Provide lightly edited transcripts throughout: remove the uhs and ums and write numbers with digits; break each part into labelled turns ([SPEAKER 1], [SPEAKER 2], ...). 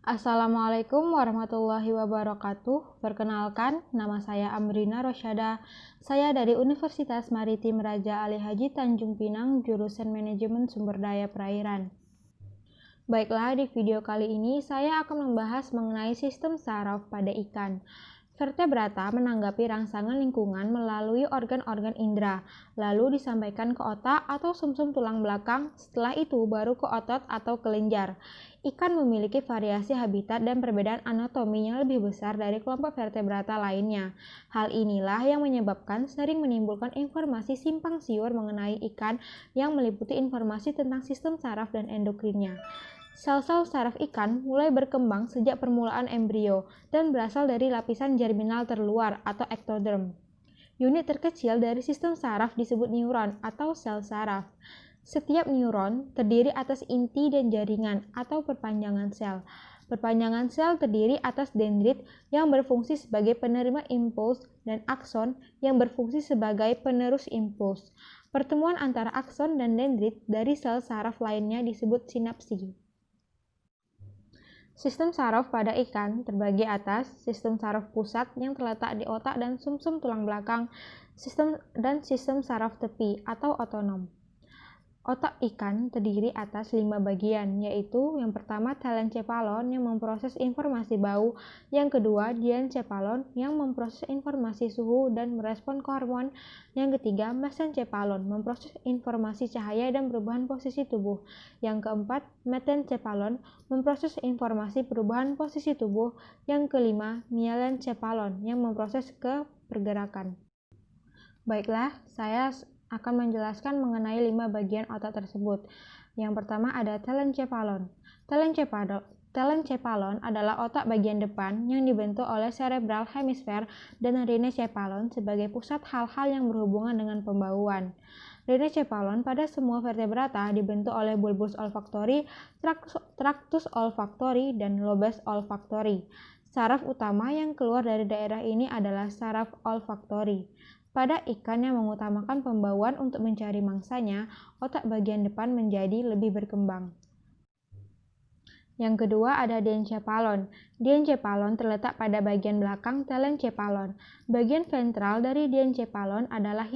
[SPEAKER 1] Assalamualaikum warahmatullahi wabarakatuh. Perkenalkan, nama saya Amrina Rosyada. Saya dari Universitas Maritim Raja Ali Haji Tanjung Pinang, jurusan Manajemen Sumber Daya Perairan. Baiklah, di video kali ini saya akan membahas mengenai sistem saraf pada ikan. Vertebrata menanggapi rangsangan lingkungan melalui organ-organ indera, lalu disampaikan ke otak atau sumsum tulang belakang, setelah itu baru ke otot atau kelenjar. Ikan memiliki variasi habitat dan perbedaan anatomi yang lebih besar dari kelompok vertebrata lainnya. Hal inilah yang menyebabkan sering menimbulkan informasi simpang siur mengenai ikan yang meliputi informasi tentang sistem saraf dan endokrinnya. Sel-sel saraf ikan mulai berkembang sejak permulaan embrio dan berasal dari lapisan germinal terluar atau ektoderm. Unit terkecil dari sistem saraf disebut neuron atau sel saraf. Setiap neuron terdiri atas inti dan jaringan atau perpanjangan sel. Perpanjangan sel terdiri atas dendrit yang berfungsi sebagai penerima impuls dan akson yang berfungsi sebagai penerus impuls. Pertemuan antara akson dan dendrit dari sel saraf lainnya disebut sinapsi. Sistem saraf pada ikan terbagi atas sistem saraf pusat yang terletak di otak dan sumsum tulang belakang, sistem saraf tepi atau otonom. Otak ikan terdiri atas 5 bagian, yaitu yang pertama telencephalon yang memproses informasi bau, yang kedua diencephalon yang memproses informasi suhu dan merespon ke hormon, yang ketiga mesencephalon memproses informasi cahaya dan perubahan posisi tubuh, yang keempat metencephalon memproses informasi perubahan posisi tubuh, yang kelima mielencephalon yang memproses ke pergerakan. Baiklah, saya akan menjelaskan mengenai 5 bagian otak tersebut. Yang pertama ada telencephalon. Telencephalon adalah otak bagian depan yang dibentuk oleh cerebral hemisphere dan rhinecephalon sebagai pusat hal-hal yang berhubungan dengan pembauan. Rhinecephalon pada semua vertebrata dibentuk oleh bulbus olfaktori, tractus olfaktori, dan lobes olfaktori. Saraf utama yang keluar dari daerah ini adalah saraf olfaktori. Pada ikan yang mengutamakan pembauan untuk mencari mangsanya, otak bagian depan menjadi lebih berkembang. Yang kedua ada diencephalon. Diencephalon terletak pada bagian belakang telencephalon. Bagian ventral dari diencephalon adalah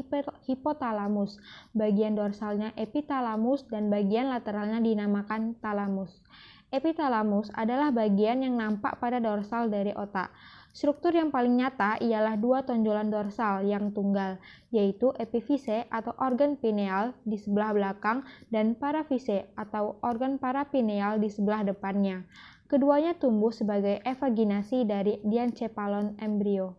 [SPEAKER 1] hipotalamus, bagian dorsalnya epitalamus, dan bagian lateralnya dinamakan talamus. Epitalamus adalah bagian yang nampak pada dorsal dari otak. Struktur yang paling nyata ialah 2 tonjolan dorsal yang tunggal, yaitu epifise atau organ pineal di sebelah belakang dan parafise atau organ parapineal di sebelah depannya. Keduanya tumbuh sebagai evaginasi dari diencephalon embrio.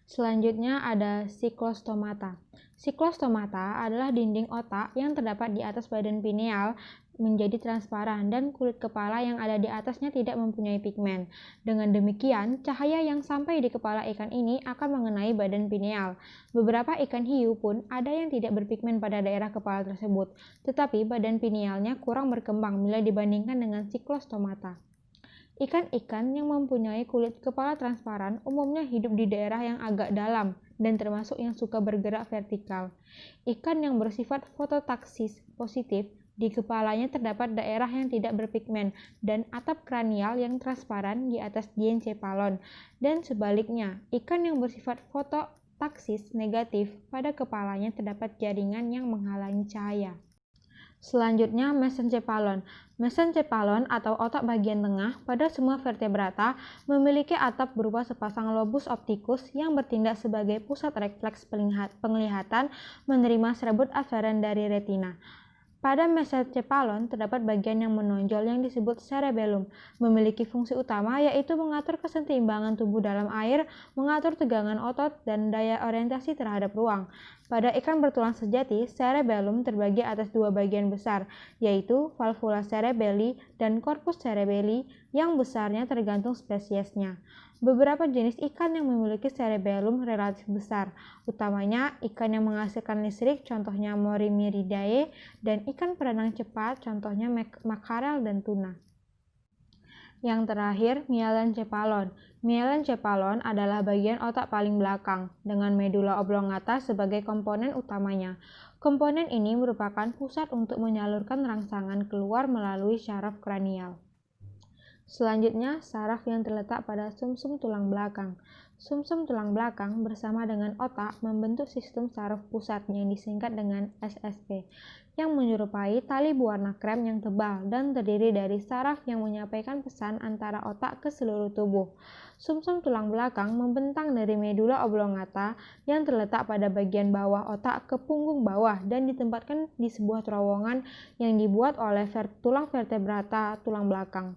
[SPEAKER 1] Selanjutnya ada siklostomata. Siklostomata adalah dinding otak yang terdapat di atas badan pineal menjadi transparan dan kulit kepala yang ada di atasnya tidak mempunyai pigmen. Dengan demikian, cahaya yang sampai di kepala ikan ini akan mengenai badan pineal. Beberapa ikan hiu pun ada yang tidak berpigmen pada daerah kepala tersebut, tetapi badan pinealnya kurang berkembang bila dibandingkan dengan siklostomata. Ikan-ikan yang mempunyai kulit kepala transparan umumnya hidup di daerah yang agak dalam dan termasuk yang suka bergerak vertikal. Ikan yang bersifat fototaksis positif di kepalanya terdapat daerah yang tidak berpigmen dan atap kranial yang transparan di atas diencephalon, dan sebaliknya, ikan yang bersifat fototaksis negatif pada kepalanya terdapat jaringan yang menghalangi cahaya. Selanjutnya mesencephalon. Mesencephalon atau otak bagian tengah pada semua vertebrata memiliki atap berupa sepasang lobus optikus yang bertindak sebagai pusat refleks penglihatan menerima serbut aferen dari retina. Pada mesencephalon terdapat bagian yang menonjol yang disebut cerebellum, memiliki fungsi utama yaitu mengatur keseimbangan tubuh dalam air, mengatur tegangan otot, dan daya orientasi terhadap ruang. Pada ikan bertulang sejati, cerebellum terbagi atas 2 bagian besar, yaitu valvula cerebelli dan corpus cerebelli yang besarnya tergantung spesiesnya. Beberapa jenis ikan yang memiliki cerebellum relatif besar, utamanya ikan yang menghasilkan listrik, contohnya Morimiridae, dan ikan perenang cepat, contohnya makarel dan tuna. Yang terakhir, mielencephalon. Mielencephalon adalah bagian otak paling belakang, dengan medula oblongata sebagai komponen utamanya. Komponen ini merupakan pusat untuk menyalurkan rangsangan keluar melalui syaraf kranial. Selanjutnya, saraf yang terletak pada sumsum tulang belakang. Sumsum tulang belakang bersama dengan otak membentuk sistem saraf pusat yang disingkat dengan SSP, yang menyerupai tali berwarna krem yang tebal dan terdiri dari saraf yang menyampaikan pesan antara otak ke seluruh tubuh. Sumsum tulang belakang membentang dari medula oblongata yang terletak pada bagian bawah otak ke punggung bawah dan ditempatkan di sebuah terowongan yang dibuat oleh tulang vertebrata tulang belakang.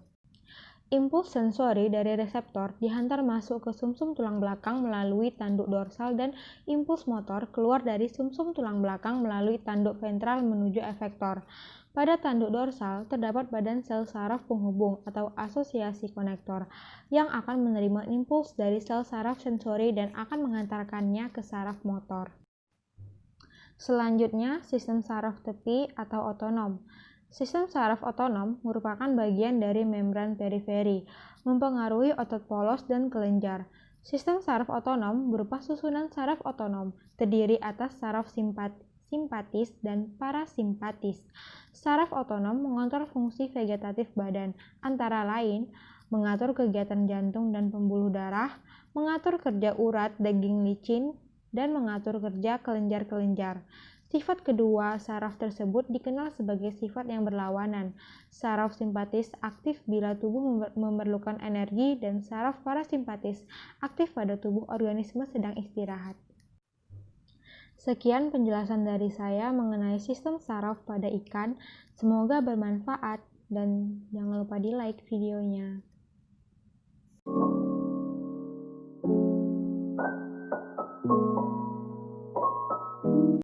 [SPEAKER 1] Impuls sensori dari reseptor dihantar masuk ke sumsum tulang belakang melalui tanduk dorsal dan impuls motor keluar dari sumsum tulang belakang melalui tanduk ventral menuju efektor. Pada tanduk dorsal terdapat badan sel saraf penghubung atau asosiasi konektor yang akan menerima impuls dari sel saraf sensori dan akan mengantarkannya ke saraf motor. Selanjutnya, sistem saraf tepi atau otonom. Sistem saraf otonom merupakan bagian dari membran periferi, mempengaruhi otot polos dan kelenjar. Sistem saraf otonom berupa susunan saraf otonom, terdiri atas saraf simpatis dan parasimpatis. Saraf otonom mengontrol fungsi vegetatif badan, antara lain mengatur kegiatan jantung dan pembuluh darah, mengatur kerja urat daging licin, dan mengatur kerja kelenjar-kelenjar. Sifat kedua saraf tersebut dikenal sebagai sifat yang berlawanan. Saraf simpatis aktif bila tubuh memerlukan energi dan saraf parasimpatis aktif pada tubuh organisme sedang istirahat. Sekian penjelasan dari saya mengenai sistem saraf pada ikan. Semoga bermanfaat dan jangan lupa di-like videonya.